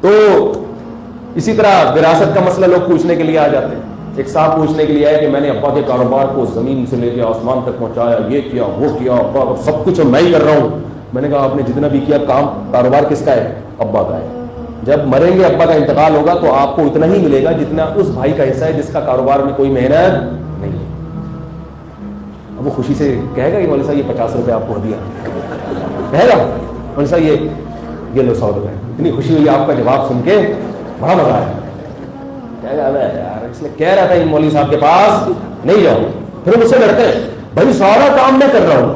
تو اسی طرح وراثت کا مسئلہ لوگ پوچھنے کے لیے آ جاتے ہیں. ایک صاحب پوچھنے کے لیے آیا کہ میں نے ابا کے کاروبار کو زمین سے لے کے آسمان تک پہنچایا, یہ کیا وہ کیا, ابا سب کچھ میں ہی کر رہا ہوں. میں نے کہا آپ نے جتنا بھی کیا کام کاروبار کس کا ہے؟ ابا کا ہے. جب مریں گے ابا کا انتقال ہوگا تو آپ کو اتنا ہی ملے گا جتنا اس بھائی کا حصہ ہے جس کا کاروبار میں کوئی محنت نہیں ہے. اب وہ خوشی سے کہے گا کہ مولوی صاحب یہ 50 روپے آپ کو دیا, کہے گا مولوی صاحب یہ لو 100 روپے. اتنی خوشی ہوئی آپ کا جواب سن کے, بڑا مزہ آیا. کہے گا یار اس نے کہہ رہا تھا ان مولوی صاحب کے پاس نہیں جاؤ. پھر مجھ سے لڑتے ہیں بھائی سارا کام میں کر رہا ہوں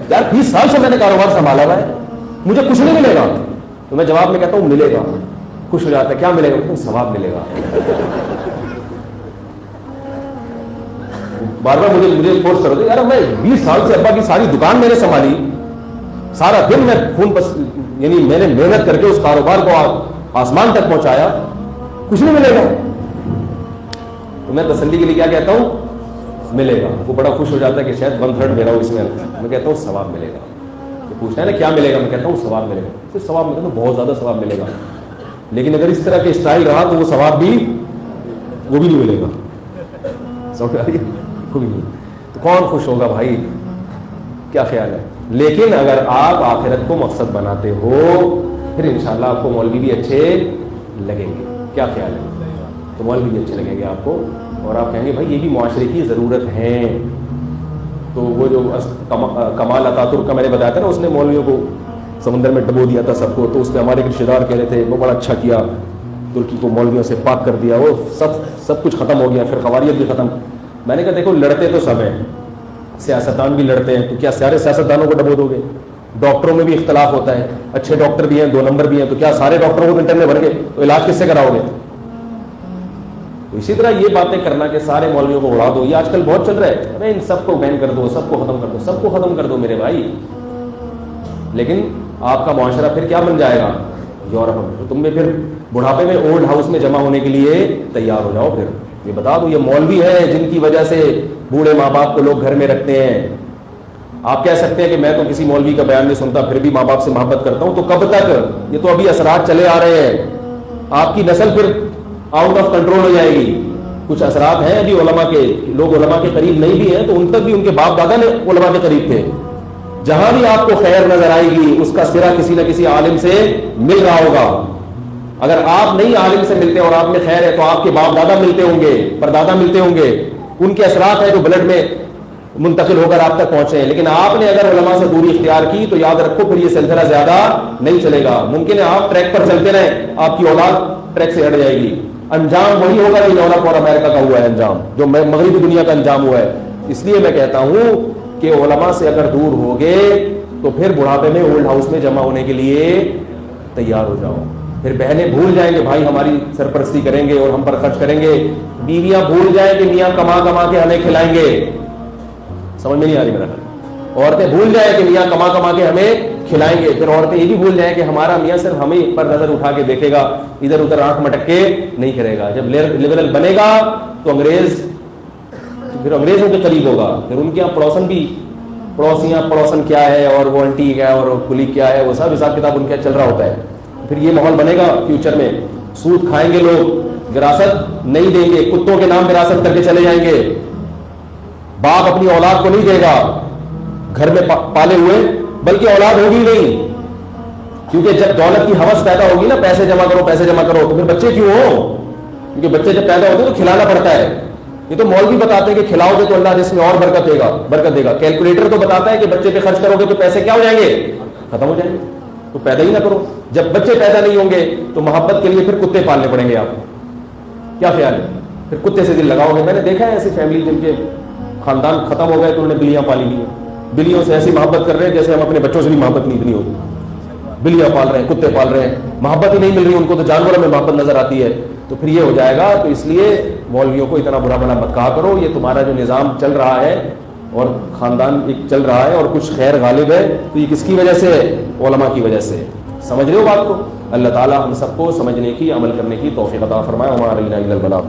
یار, 20 سال سے میں نے کاروبار سنبھالا ہوا ہے, مجھے کچھ نہیں ملے گا. تو میں جواب میں کہتا ہوں ملے گا. خوش ہو جاتا ہے کیا ملے گا؟ ثواب ملے گا. بار بار مجھے فورس کرو یار, میں 20 سال سے ابا کی ساری دکان میں نے سنبھالی, سارا دن میں خون یعنی میں نے محنت کر کے اس کاروبار کو آسمان تک پہنچایا, کچھ نہیں ملے گا. تو میں تسلی کے لیے کیا کہتا ہوں ملے گا. وہ بڑا خوش ہو جاتا ہے کہ شاید 1/3 میرا ہو اس میں. میں کہتا ہوں ثواب ملے گا. تو پوچھنا ہے نا کیا ملے گا, میں کہتا ہوں ثواب ملے گا. صرف ثواب ملے گا, بہت زیادہ ثواب ملے گا. لیکن اگر اس طرح کے اسٹائل رہا تو وہ ثواب بھی وہ بھی نہیں ملے گا. سمجھ آ رہی ہے؟ وہ بھی نہیں. تو کون خوش ہوگا بھائی, کیا خیال ہے؟ لیکن اگر آپ آخرت کو مقصد بناتے ہو پھر انشاءاللہ آپ کو مولوی بھی اچھے لگیں گے. کیا خیال ہے؟ تو مولوی بھی اچھے لگیں گے آپ کو, اور آپ کہیں گے بھائی یہ بھی معاشرے کی ضرورت ہے. تو وہ جو کمال عطا ترک کا میں نے بتایا تھا نا, اس نے مولویوں کو سمندر میں ڈبو دیا تھا سب کو. تو اس پہ ہمارے ایک رشتے دار کہہ رہے تھے وہ بڑا اچھا کیا, ترکی کو مولویوں سے پاک کر دیا, وہ سب کچھ ختم ہو گیا, پھر خواریت بھی ختم. میں نے کہا دیکھو لڑتے تو سب ہیں, سیاستدان بھی لڑتے ہیں, تو کیا سارے سیاستدانوں کو ڈبو دو گے؟ ڈاکٹروں میں بھی اختلاف ہوتا ہے, اچھے ڈاکٹر بھی ہیں 2 نمبر بھی ہیں, تو کیا سارے ڈاکٹروں کو انٹر میں بھر گے تو علاج کس سے کراؤ گے؟ تو اسی طرح یہ باتیں کرنا کہ سارے مولویوں کو اڑا دو, یہ آج کل بہت چل رہا ہے. ارے ان سب کو بین کر دو, سب کو ختم کر دو, سب کو ختم کر دو میرے بھائی. لیکن آپ کا معاشرہ پھر کیا بن جائے گا؟ یورپ میں. تو تم میں پھر بڑھاپے میں اولڈ ہاؤس میں جمع ہونے کے لیے تیار ہو جاؤ. پھر یہ بتا دو یہ مولوی ہیں جن کی وجہ سے بوڑھے ماں باپ کو لوگ گھر میں رکھتے ہیں. آپ کہہ سکتے ہیں کہ میں تو کسی مولوی کا بیان نہیں سنتا پھر بھی ماں باپ سے محبت کرتا ہوں. تو کب تک؟ یہ تو ابھی اثرات چلے آ رہے ہیں. آپ کی نسل پھر آؤٹ آف کنٹرول ہو جائے گی. کچھ اثرات ہیں ابھی علماء کے, لوگ علماء کے قریب نہیں بھی ہیں تو ان تک بھی ان کے باپ دادا نے علماء کے قریب تھے. جہاں بھی آپ کو خیر نظر آئے گی اس کا سرا کسی نہ کسی عالم سے مل رہا ہوگا. اگر آپ نہیں عالم سے ملتے اور آپ میں خیر ہے تو آپ کے باپ دادا ملتے ہوں گے, پردادا ملتے ہوں گے, ان کے اثرات ہیں جو بلڈ میں منتقل ہو کر آپ تک پہنچے ہیں. لیکن آپ نے اگر علماء سے دوری اختیار کی تو یاد رکھو پھر یہ سلسلہ زیادہ نہیں چلے گا. ممکن ہے آپ ٹریک پر چلتے رہیں, آپ کی اولاد ٹریک سے ہٹ جائے گی. انجام وہی ہوگا جو یورپ اور امریکہ کا ہوا ہے, انجام جو مغربی دنیا کا انجام ہوا ہے. اس لیے میں کہتا ہوں کہ علماء سے اگر دور ہوگے تو پھر بڑھاپے میں اولڈ ہاؤس میں جمع ہونے کے لیے تیار ہو جاؤ. پھر بہنیں بھول جائیں گے بھائی ہماری سرپرستی کریں گے اور ہم پر خرچ کریں گے. بیویاں بھول جائیں کہ میاں کما کما کے ہمیں کھلائیں گے. سمجھ میں نہیں آ رہی میرا. عورتیں بھول جائیں کہ میاں کما کما کے ہمیں کھلائیں گے. پھر عورتیں یہ بھی بھول جائیں کہ ہمارا میاں صرف ہمیں پر نظر اٹھا کے دیکھے گا, ادھر ادھر آنکھ مٹک کے نہیں کرے گا. جب لبرل بنے گا تو پھر انگریزوں کے قریب ہوگا. پھر ان کے یہاں پڑوسن بھی, پڑوسن کیا ہے اور وہ انٹی کیا ہے اور کلی کیا ہے, وہ سب حساب کتاب ان کے چل رہا ہوتا ہے. پھر یہ ماحول بنے گا فیوچر میں. سود کھائیں گے لوگ, وراثت نہیں دیں گے, کتوں کے نام وراثت کر کے چلے جائیں گے. باپ اپنی اولاد کو نہیں دے گا گھر میں پالے ہوئے, بلکہ اولاد ہوگی نہیں. کیونکہ جب دولت کی ہوس پیدا ہوگی نا, پیسے جمع کرو پیسے جمع کرو, تو پھر بچے کیوں ہو؟ کیونکہ بچے جب پیدا ہوتے ہیں تو کھلانا پڑتا ہے. یہ تو مولوی بتاتے ہیں کہ کھلاؤ گے تو اللہ جس میں اور برکت دے گا. کیلکولیٹر تو بتاتا ہے کہ بچے پہ خرچ کرو گے تو پیسے کیا ہو جائیں گے؟ ختم ہو جائیں گے. تو پیدا ہی نہ کرو. جب بچے پیدا نہیں ہوں گے تو محبت کے لیے پھر کتے پالنے پڑیں گے آپ کو. کیا خیال ہے؟ پھر کتے سے دل لگاؤ گے. میں نے دیکھا ہے ایسی فیملی جن کے خاندان ختم ہو گئے تو انہوں نے بلیاں پالی لی. بلیوں سے ایسی محبت کر رہے ہیں جیسے ہم اپنے بچوں سے بھی محبت نہیں اتنی ہوتی. بلیاں پال رہے ہیں, کتے پال رہے ہیں, محبت ہی نہیں مل رہی ان کو, تو جانوروں میں محبت نظر آتی ہے. تو پھر یہ ہو جائے گا. تو اس لیے مولویوں کو اتنا برا بھلا مت کہا کرو. یہ تمہارا جو نظام چل رہا ہے اور خاندان ایک چل رہا ہے اور کچھ خیر غالب ہے, تو یہ کس کی وجہ سے ہے؟ علماء کی وجہ سے. سمجھ رہے ہو بات کو؟ اللہ تعالی ہم سب کو سمجھنے کی, عمل کرنے کی توفیق عطا فرمائے. وما علینا الا البلاغ.